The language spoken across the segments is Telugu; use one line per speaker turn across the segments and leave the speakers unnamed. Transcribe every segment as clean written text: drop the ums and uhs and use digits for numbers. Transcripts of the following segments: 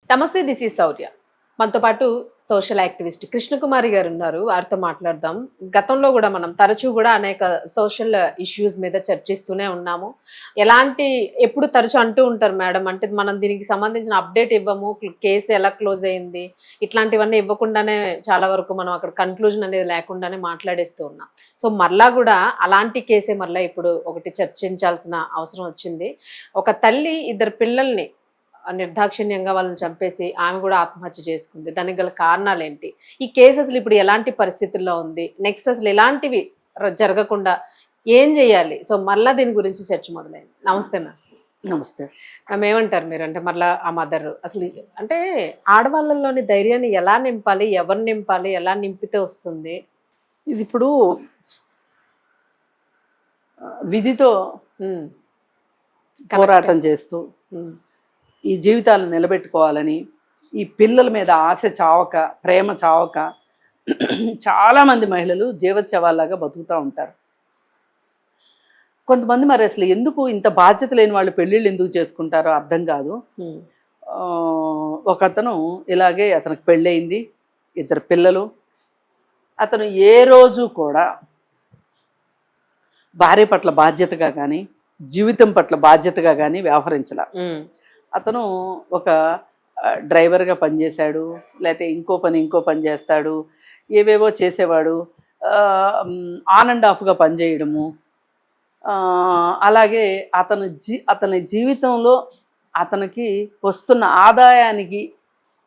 నమస్తే, దిస్ ఈజ్ శౌర్య. మనతో పాటు సోషల్ యాక్టివిస్ట్ కృష్ణకుమారి గారు ఉన్నారు. వారితో మాట్లాడదాం. గతంలో కూడా మనం తరచూ కూడా అనేక సోషల్ ఇష్యూస్ మీద చర్చిస్తూనే ఉన్నాము. ఎప్పుడు తరచూ అంటూ ఉంటారు మేడం, అంటే మనం దీనికి సంబంధించిన అప్డేట్ ఇవ్వము, కేసు ఎలా క్లోజ్ అయింది, ఇట్లాంటివన్నీ ఇవ్వకుండానే చాలా వరకు మనం అక్కడ కన్క్లూజన్ అనేది లేకుండానే మాట్లాడేస్తూ ఉన్నాం. సో మరలా కూడా అలాంటి కేసే మరలా ఇప్పుడు ఒకటి చర్చించాల్సిన అవసరం వచ్చింది. ఒక తల్లి ఇద్దరు పిల్లల్ని నిర్దాక్షిణ్యంగా వాళ్ళని చంపేసి ఆమె కూడా ఆత్మహత్య చేసుకుంది. దానికి గల కారణాలు ఏంటి, ఈ కేసు అసలు ఇప్పుడు ఎలాంటి పరిస్థితుల్లో ఉంది, నెక్స్ట్ అసలు ఎలాంటివి జరగకుండా ఏం చేయాలి, సో మరలా దీని గురించి చర్చ మొదలైంది. నమస్తే మ్యామ్.
నమస్తే
మ్యామ్, ఏమంటారు మీరు? అంటే మరలా ఆ మదర్ అసలు అంటే ఆడవాళ్ళలోని ధైర్యాన్ని ఎలా నింపాలి, ఎవరు నింపాలి, ఎలా నింపితే వస్తుంది?
ఇది ఇప్పుడు విధితో పోరాటం చేస్తూ ఈ జీవితాలను నిలబెట్టుకోవాలని, ఈ పిల్లల మీద ఆశ చావక, ప్రేమ చావక చాలామంది మహిళలు జీవోత్సవాలాగా బతుకుతూ ఉంటారు. కొంతమంది మరి అసలు ఎందుకు ఇంత బాధ్యత లేని వాళ్ళు పెళ్ళిళ్ళు ఎందుకు చేసుకుంటారో అర్థం కాదు. ఒక అతను ఇలాగే, అతనికి పెళ్ళయింది, ఇద్దరు పిల్లలు. అతను ఏ రోజు కూడా భార్య పట్ల బాధ్యతగా కానీ, జీవితం పట్ల బాధ్యతగా కానీ వ్యవహరించాల. అతను ఒక డ్రైవర్గా పనిచేశాడు, లేకపోతే ఇంకో పని చేస్తాడు, ఏవేవో చేసేవాడు. ఆన్ అండ్ ఆఫ్గా పనిచేయడము. అలాగే అతని జీవితంలో అతనికి వస్తున్న ఆదాయానికి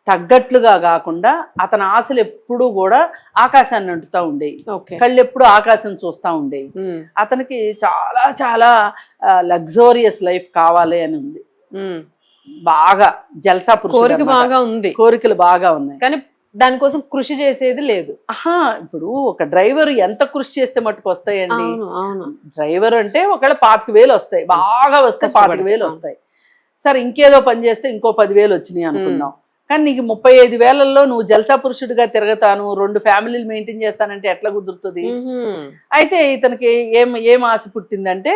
తగ్గట్లుగా కాకుండా అతని ఆశలు ఎప్పుడూ కూడా ఆకాశాన్ని అంటుతూ ఉండేవి. కళ్ళు ఎప్పుడు ఆకాశం చూస్తూ ఉండేవి. అతనికి చాలా చాలా లగ్జోరియస్ లైఫ్ కావాలి అని ఉంది. బాగా జల్సా
కోరిక బాగా ఉంది,
కోరికలు బాగా ఉన్నాయి,
కానీ దానికోసం కృషి చేసేది లేదు.
ఇప్పుడు ఒక డ్రైవర్ ఎంత కృషి చేస్తే మట్టుకు వస్తాయండి? డ్రైవర్ అంటే ఒకవేళ 25,000 వస్తాయి, బాగా వస్తే 25,000 వస్తాయి. సరే, ఇంకేదో పని చేస్తే ఇంకో 10,000 వచ్చినాయి అనుకుందాం. కానీ నీకు 35,000లో నువ్వు జల్సా పురుషుడిగా తిరగతాను, 2 ఫ్యామిలీలు మెయింటైన్ చేస్తానంటే ఎట్లా కుదురుతుంది? అయితే ఇతనికి ఏం ఆశ పుట్టిందంటే,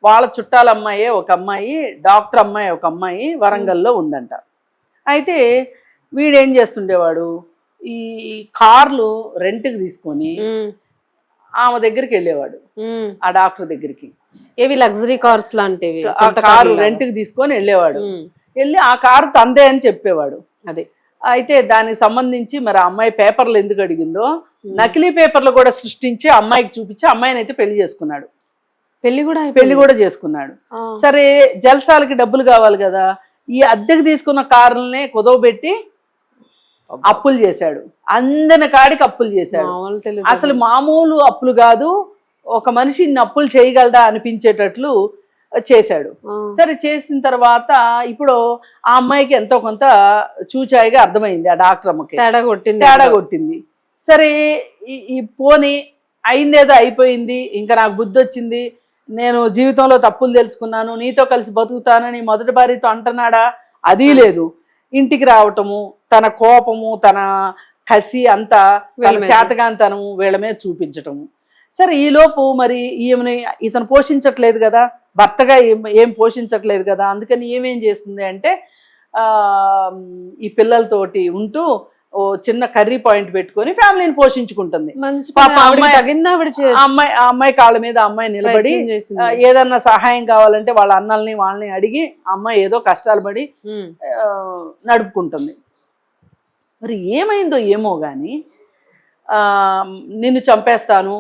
వాళ్ళ చుట్టాల అమ్మాయి ఒక అమ్మాయి, డాక్టర్ అమ్మాయి ఒక అమ్మాయి వరంగల్లో ఉందంట. అయితే వీడేం చేస్తుండేవాడు, ఈ కార్లు రెంట్కి తీసుకొని ఆమె దగ్గరికి వెళ్ళేవాడు, ఆ డాక్టర్ దగ్గరికి.
ఏవి లగ్జరీ కార్స్ లాంటివి,
కారు రెంట్కి తీసుకొని వెళ్ళేవాడు. వెళ్ళి ఆ కారు తందే అని చెప్పేవాడు.
అదే.
అయితే దానికి సంబంధించి మరి ఆ అమ్మాయి పేపర్లు ఎందుకు అడిగిందో నకిలీ పేపర్లు కూడా సృష్టించి అమ్మాయికి చూపించి అమ్మాయిని అయితే పెళ్లి చేసుకున్నాడు. పెళ్లి కూడా చేసుకున్నాడు. సరే, జల్సాలకి డబ్బులు కావాలి కదా, ఈ అద్దెకి తీసుకున్న కార్లనే కుదవబెట్టి అప్పులు చేశాడు. అందని కాడికి అప్పులు చేశాడు. అసలు మామూలు అప్పులు కాదు, ఒక మనిషి ఇన్ని అప్పులు చేయగలదా అనిపించేటట్లు చేశాడు. సరే, చేసిన తర్వాత ఇప్పుడు ఆ అమ్మాయికి ఎంతో కొంత చూచాయిగా అర్థమైంది, ఆ డాక్టర్ అమ్మకి తేడా కొట్టింది. సరే, ఈ పోని అయిందేదో అయిపోయింది, ఇంకా నాకు బుద్ధి వచ్చింది, నేను జీవితంలో తప్పులు తెలుసుకున్నాను, నీతో కలిసి బతుకుతానని మొదటి భార్యతో అంటున్నాడా? అది లేదు. ఇంటికి రావటము, తన కోపము, తన కసి అంతా, తన చేతగాంతనము వీళ్ళ మీద చూపించటము. సరే, ఈలోపు మరి ఈమెని ఇతను పోషించట్లేదు కదా, భర్తగా ఏం పోషించట్లేదు కదా, అందుకని ఏమేం చేస్తుంది అంటే ఈ పిల్లలతోటి ఉంటూ ఓ చిన్న కర్రీ పాయింట్ పెట్టుకొని ఫ్యామిలీని పోషించుకుంటుంది. అమ్మాయి కాళ్ళ మీద అమ్మాయి నిలబడి ఏదన్నా సహాయం కావాలంటే వాళ్ళ వాళ్ళని అడిగి అమ్మాయి ఏదో కష్టాలు పడి నడుపుకుంటుంది. మరి ఏమైందో ఏమో గాని నిన్ను చంపేస్తాను,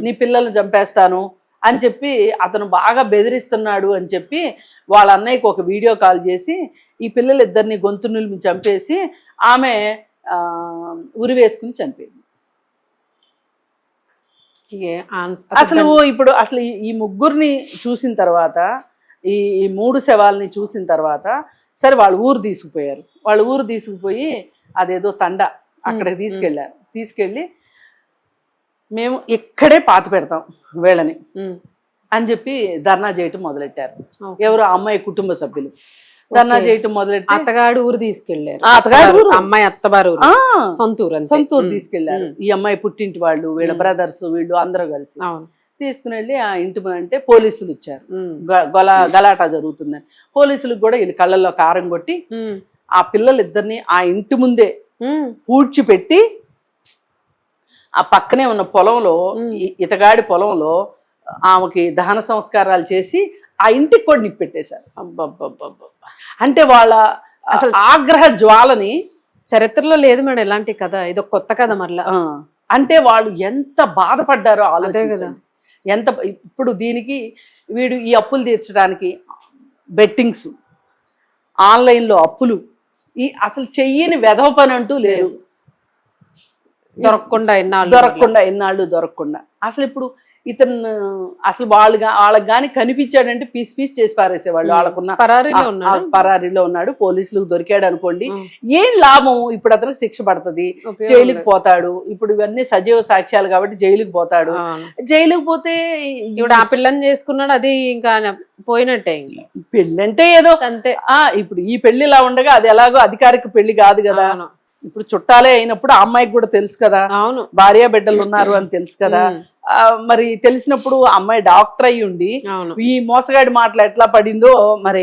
నీ పిల్లల్ని చంపేస్తాను అని చెప్పి అతను బాగా బెదిరిస్తున్నాడు అని చెప్పి వాళ్ళ అన్నయ్యకి ఒక వీడియో కాల్ చేసి ఈ పిల్లలిద్దరిని గొంతు నిలిపి చంపేసి ఆమె ఉరి వేసుకుని చనిపోయింది. అసలు ఇప్పుడు అసలు ఈ ముగ్గురిని చూసిన తర్వాత, ఈ 3 శవాలని చూసిన తర్వాత, సరే వాళ్ళు ఊరు తీసుకుపోయారు. వాళ్ళు ఊరు తీసుకుపోయి అదేదో తండ అక్కడికి తీసుకెళ్ళి మేము ఇక్కడే పాత పెడతాం వీళ్ళని అని చెప్పి ధర్నా చేయటం మొదలెట్టారు. ఎవరు? అమ్మాయి కుటుంబ సభ్యులు ధర్నా చేయటం మొదలెట్టి
అత్తగాడు ఊరు తీసుకెళ్లారు. అమ్మాయి అత్తగారు సొంతూరు తీసుకెళ్లారు. ఈ అమ్మాయి పుట్టింటి వాళ్ళు, వీళ్ళ బ్రదర్స్, వీళ్ళు అందరూ కలిసి తీసుకుని వెళ్ళి ఆ ఇంటి అంటే పోలీసులు వచ్చారు. గలాటా జరుగుతుందని పోలీసులకు కూడా వీళ్ళు కళ్ళల్లో కారం కొట్టి
ఆ పిల్లలిద్దరిని ఆ ఇంటి ముందే
ఉమ్,
పూడ్చిపెట్టి ఆ పక్కనే ఉన్న పొలంలో ఇతగాడి పొలంలో ఆమెకి దహన సంస్కారాలు చేసి ఆ ఇంటికి కూడా నిప్పెట్టేశారు.
అబ్బబ్బబ్బబ్బ.
అంటే వాళ్ళ అసలు ఆగ్రహ జ్వాలని
చరిత్రలో లేదు మేడం ఇలాంటి కథ, ఇది ఒక కొత్త కథ మరలా.
అంటే వాళ్ళు ఎంత బాధపడ్డారో
అదే కదా.
ఆలోచించండి. ఎంత ఇప్పుడు దీనికి వీడు ఈ అప్పులు తీర్చడానికి బెట్టింగ్స్, ఆన్లైన్లో అప్పులు, ఈ అసలు చెయ్యని వెధవ పని అంటూ లేదు.
దొరకకుండా
ఎన్నాళ్ళు దొరకకుండా అసలు ఇప్పుడు ఇతను అసలు వాళ్ళకి కానీ కనిపించాడంటే పీస్ పీస్ చేసి పారేసేవాళ్ళు. వాళ్ళకున్న పరారీలో ఉన్నాడు, పోలీసులకు దొరికాడు అనుకోండి, ఏం లాభం? ఇప్పుడు అతనికి శిక్ష పడుతుంది, జైలుకి పోతాడు. ఇప్పుడు ఇవన్నీ సజీవ సాక్ష్యాలు కాబట్టి జైలుకి పోతాడు. జైలుకి పోతే
ఇప్పుడు ఆ పిల్లని చేసుకున్నాడు, అది ఇంకా పోయినట్టే.
పెళ్ళి అంటే ఏదో
అంతే.
ఇప్పుడు ఈ పెళ్లి ఇలా ఉండగా అది ఎలాగో అధికారిక పెళ్లి కాదు కదా. ఇప్పుడు చుట్టాలే అయినప్పుడు ఆ అమ్మాయికి కూడా తెలుసు కదా,
అవును,
భార్య బిడ్డలు ఉన్నారు అని తెలుసు కదా. మరి తెలిసినప్పుడు అమ్మాయి డాక్టర్ అయ్యి ఉండి ఈ మోసగాడి మాటలు ఎట్లా పడిందో మరి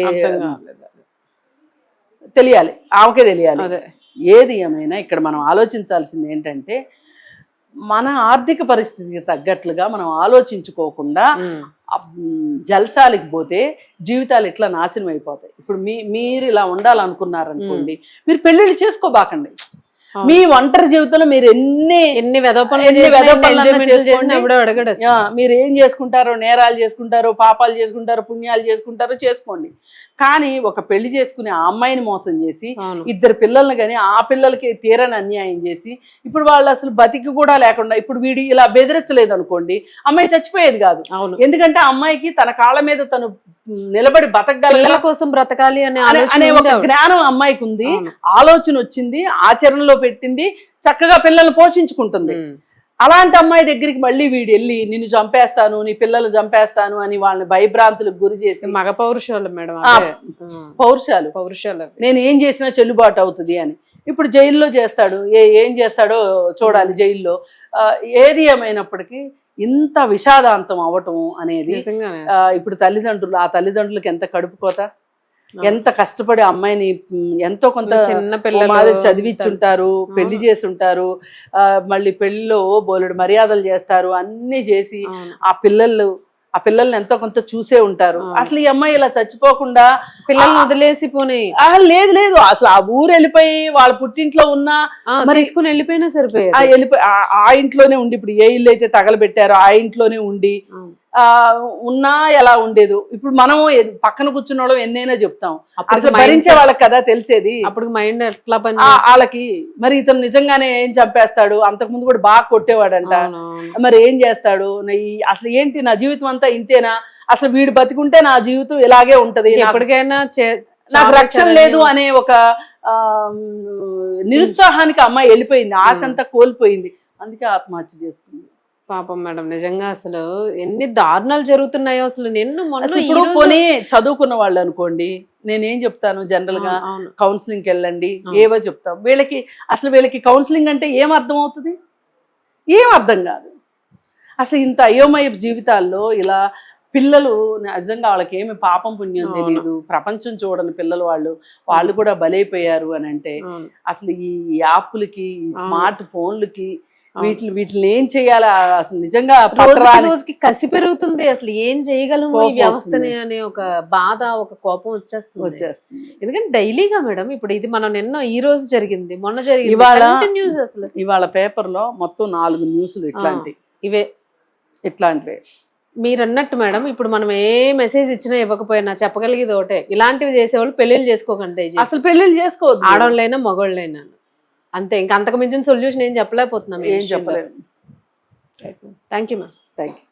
తెలియాలి, ఆమెకే తెలియాలి. ఏది ఏమైనా ఇక్కడ మనం ఆలోచించాల్సింది ఏంటంటే, మన ఆర్థిక పరిస్థితికి తగ్గట్లుగా మనం ఆలోచించుకోకుండా జల్సాలకి పోతే జీవితాలు ఇట్లా నాశనం అయిపోతాయి. ఇప్పుడు మీరు ఇలా ఉండాలనుకున్నారనుకోండి, మీరు పెళ్ళిళ్ళు చేసుకోబాకండి. మీ ఒంటరి జీవితంలో మీరు ఎన్ని మీరు ఏం చేసుకుంటారో, నేరాలు చేసుకుంటారో, పాపాలు చేసుకుంటారో, పుణ్యాలు చేసుకుంటారో చేసుకోండి. కానీ ఒక పెళ్లి చేసుకుని ఆ అమ్మాయిని మోసం చేసి ఇద్దరు పిల్లల్ని కానీ ఆ పిల్లలకి తీరని అన్యాయం చేసి ఇప్పుడు వాళ్ళు అసలు బతికి కూడా లేకుండా ఇప్పుడు వీడు ఇలా బెదిరించలేదు అనుకోండి, అమ్మాయి చచ్చిపోయేది కాదు. ఎందుకంటే ఆ అమ్మాయికి తన కాళ్ళ మీద తను నిలబడి బతకగల కోసం బ్రతకాలి అనే ఒక జ్ఞానం అమ్మాయికి ఉంది, ఆలోచన వచ్చింది, ఆచరణలో పెట్టింది, చక్కగా పిల్లల్ని పోషించుకుంటుంది. అలాంటి అమ్మాయి దగ్గరికి మళ్ళీ వీడు వెళ్ళి నిన్ను చంపేస్తాను, నీ పిల్లలు చంపేస్తాను అని వాళ్ళని భయభ్రాంతులకు గురి చేసి, మగ పౌరుషాలు మేడం, పౌరుషాలు నేను ఏం చేసినా చెల్లుబాటు అవుతుంది అని ఇప్పుడు జైల్లో చేస్తాడు. ఏం చేస్తాడో చూడాలి జైల్లో. ఏది ఏమైనప్పటికీ ఇంత విషాదాంతం అవటం అనేది ఇప్పుడు ఆ తల్లిదండ్రులకి ఎంత కడుపుకోత, ఎంత కష్టపడి అమ్మాయిని ఎంతో కొంత చిన్న పిల్లలు చదివించుంటారు, పెళ్లి చేసి ఉంటారు, మళ్ళీ పెళ్లిలో బోలెడు మర్యాదలు చేస్తారు, అన్ని చేసి ఆ పిల్లల్ని ఎంతో కొంత చూసే ఉంటారు. అసలు ఈ అమ్మాయి ఇలా చచ్చిపోకుండా పిల్లల్ని వదిలేసి పోయి లేదు అసలు ఆ ఊరు వెళ్ళిపోయి వాళ్ళ పుట్టింట్లో ఉన్నా తీసుకుని వెళ్ళిపోయినా సరిపోయి ఆ ఇంట్లోనే ఉండి, ఇప్పుడు ఏ ఇల్లు అయితే తగలబెట్టారో ఆ ఇంట్లోనే ఉండి ఉన్నా ఎలా ఉండేదో. ఇప్పుడు మనం పక్కన కూర్చున్న వాళ్ళం ఎన్నైనా చెప్తాం, అసలు భరించే వాళ్ళకి కదా తెలిసేది. అప్పుడు మైండ్ ఎట్లా పని వాళ్ళకి. మరి ఇతను నిజంగానే ఏం చంపేస్తాడు, అంతకుముందు కూడా బాగా కొట్టేవాడంట, మరి ఏం చేస్తాడు, అసలు ఏంటి నా జీవితం అంతా ఇంతేనా, అసలు వీడు బతికుంటే నా జీవితం ఇలాగే ఉంటది, ఎప్పటికైనా నాకు రక్షణ లేదు అనే ఒక నిరుత్సాహానికి అమ్మాయి వెళ్ళిపోయింది, ఆశ అంతా కోల్పోయింది, అందుకే ఆత్మహత్య చేసుకుంది. పాపం మేడం, నిజంగా అసలు ఎన్ని దారుణాలు జరుగుతున్నాయో. అసలు పోనీ చదువుకున్న వాళ్ళు అనుకోండి, నేనేం చెప్తాను జనరల్ గా కౌన్సిలింగ్కి వెళ్ళండి ఏవో చెప్తాం. వీళ్ళకి కౌన్సిలింగ్ అంటే ఏం అర్థం అవుతుంది, ఏం అర్థం కాదు. అసలు ఇంత అయోమయ జీవితాల్లో ఇలా పిల్లలు నిజంగా వాళ్ళకి ఏమి పాపం పుణ్యం తెలియదు, ప్రపంచం చూడని పిల్లలు వాళ్ళు కూడా బలైపోయారు అని అంటే అసలు ఈ యాప్లకి, ఈ స్మార్ట్ ఫోన్లకి వీటిని ఏం చేయాలా, అసలు నిజంగా రోజుకి కసి పెరుగుతుంది. అసలు ఏం చేయగలము ఈ వ్యవస్థని అనే ఒక బాధ, ఒక కోపం వచ్చేస్తుంది. ఎందుకంటే డైలీగా మేడం, ఇప్పుడు ఇది మనం నిన్న ఈ రోజు జరిగింది, మొన్న జరిగింది, న్యూస్. అసలు ఇవాళ పేపర్ లో మొత్తం 4 న్యూస్లు ఇట్లాంటివే. మీరు అన్నట్టు మేడం, ఇప్పుడు మనం ఏ మెసేజ్ ఇచ్చినా ఇవ్వకపోయినా చెప్పగలిగేది ఒకటే, ఇలాంటివి చేసేవాళ్ళు పెళ్లిళ్ళు చేసుకోకండి. అసలు పెళ్లిళ్ళు చేసుకోవద్దు, ఆడవాళ్ళైనా మగవాళ్ళైనా అంతే. ఇంకా అంతకు మించిన సొల్యూషన్ ఏం చెప్పలేకపోతున్నాం. ఏం చెప్పలేము. Thank you ma'am. Thank you.